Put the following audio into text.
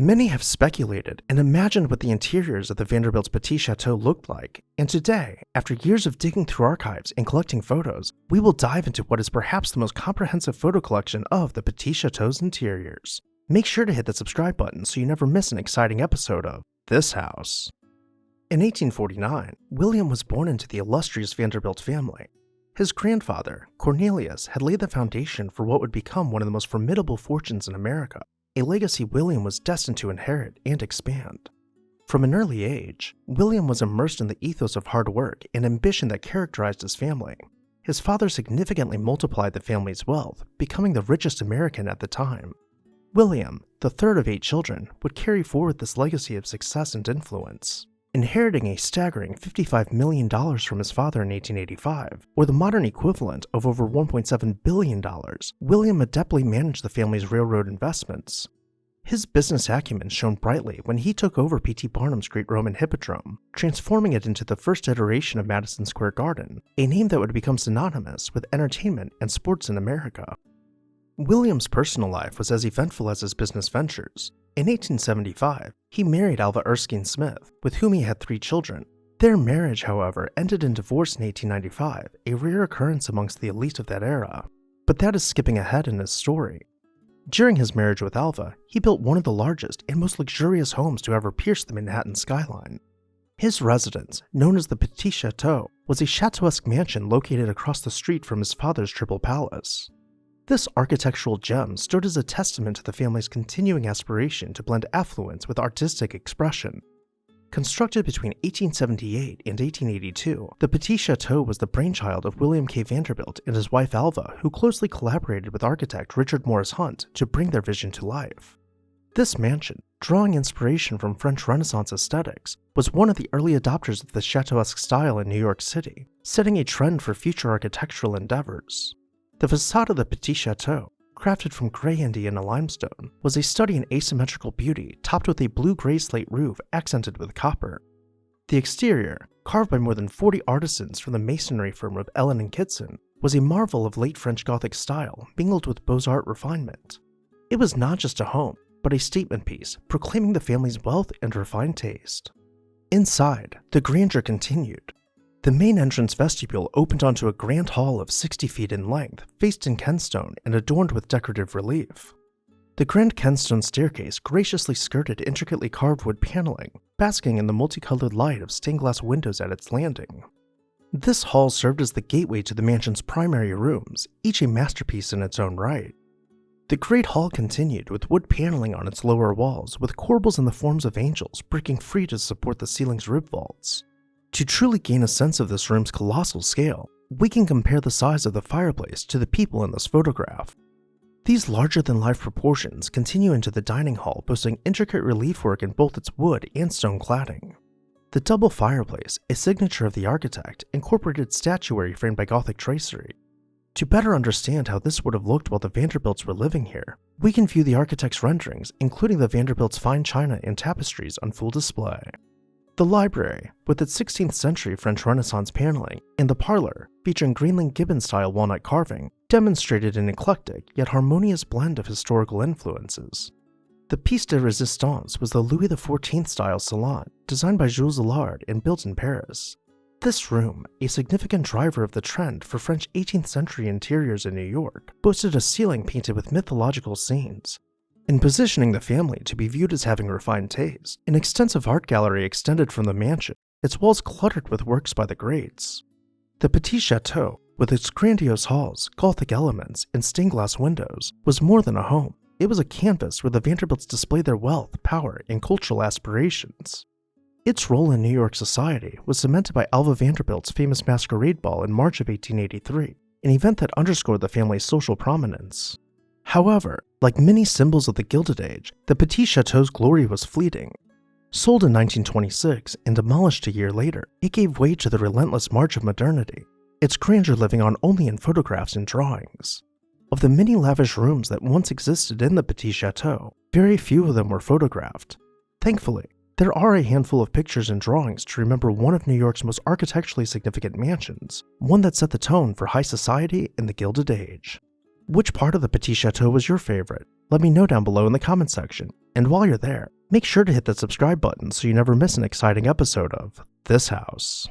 Many have speculated and imagined what the interiors of the Vanderbilt's Petit Chateau looked like, and today, after years of digging through archives and collecting photos, we will dive into what is perhaps the most comprehensive photo collection of the Petit Chateau's interiors. Make sure to hit the subscribe button so you never miss an exciting episode of This House. In 1849, William was born into the illustrious Vanderbilt family. His grandfather, Cornelius, had laid the foundation for what would become one of the most formidable fortunes in America, a legacy William was destined to inherit and expand. From an early age, William was immersed in the ethos of hard work and ambition that characterized his family. His father significantly multiplied the family's wealth, becoming the richest American at the time. William, the third of 8 children, would carry forward this legacy of success and influence. Inheriting a staggering $55 million from his father in 1885, or the modern equivalent of over $1.7 billion, William adeptly managed the family's railroad investments. His business acumen shone brightly when he took over P.T. Barnum's Great Roman Hippodrome, transforming it into the first iteration of Madison Square Garden, a name that would become synonymous with entertainment and sports in America. William's personal life was as eventful as his business ventures. In 1875, he married Alva Erskine Smith, with whom he had 3 children. Their marriage, however, ended in divorce in 1895, a rare occurrence amongst the elite of that era. But that is skipping ahead in his story. During his marriage with Alva, he built one of the largest and most luxurious homes to ever pierce the Manhattan skyline. His residence, known as the Petit Chateau, was a chateauesque mansion located across the street from his father's Triple Palace. This architectural gem stood as a testament to the family's continuing aspiration to blend affluence with artistic expression. Constructed between 1878 and 1882, the Petit Chateau was the brainchild of William K. Vanderbilt and his wife Alva, who closely collaborated with architect Richard Morris Hunt to bring their vision to life. This mansion, drawing inspiration from French Renaissance aesthetics, was one of the early adopters of the chateauesque style in New York City, setting a trend for future architectural endeavors. The facade of the Petit Chateau, crafted from gray Indiana limestone, was a study in asymmetrical beauty topped with a blue-gray slate roof accented with copper. The exterior, carved by more than 40 artisans from the masonry firm of Ellen & Kitson, was a marvel of late French Gothic style mingled with Beaux-Arts refinement. It was not just a home, but a statement piece proclaiming the family's wealth and refined taste. Inside, the grandeur continued. The main entrance vestibule opened onto a grand hall of 60 feet in length, faced in Kenstone and adorned with decorative relief. The grand Kenstone staircase graciously skirted intricately carved wood paneling, basking in the multicolored light of stained glass windows at its landing. This hall served as the gateway to the mansion's primary rooms, each a masterpiece in its own right. The great hall continued with wood paneling on its lower walls, with corbels in the forms of angels breaking free to support the ceiling's rib vaults. To truly gain a sense of this room's colossal scale, we can compare the size of the fireplace to the people in this photograph. These larger-than-life proportions continue into the dining hall, boasting intricate relief work in both its wood and stone cladding. The double fireplace, a signature of the architect, incorporated statuary framed by Gothic tracery. To better understand how this would have looked while the Vanderbilts were living here, we can view the architect's renderings, including the Vanderbilts' fine china and tapestries, on full display. The library, with its 16th century French Renaissance paneling, and the parlor, featuring Greenland Gibbon-style walnut carving, demonstrated an eclectic yet harmonious blend of historical influences. The piece de resistance was the Louis XIV-style salon, designed by Jules Allard and built in Paris. This room, a significant driver of the trend for French 18th century interiors in New York, boasted a ceiling painted with mythological scenes. In positioning the family to be viewed as having refined taste, an extensive art gallery extended from the mansion, its walls cluttered with works by the greats. The Petit Chateau, with its grandiose halls, Gothic elements, and stained glass windows, was more than a home. It was a canvas where the Vanderbilts displayed their wealth, power, and cultural aspirations. Its role in New York society was cemented by Alva Vanderbilt's famous masquerade ball in March of 1883, an event that underscored the family's social prominence. However, like many symbols of the Gilded Age, the Petit Chateau's glory was fleeting. Sold in 1926 and demolished a year later, it gave way to the relentless march of modernity, its grandeur living on only in photographs and drawings. Of the many lavish rooms that once existed in the Petit Chateau, very few of them were photographed. Thankfully, there are a handful of pictures and drawings to remember one of New York's most architecturally significant mansions, one that set the tone for high society in the Gilded Age. Which part of the Petit Chateau was your favorite? let me know down below in the comments section. And while you're there, make sure to hit that subscribe button so you never miss an exciting episode of This House.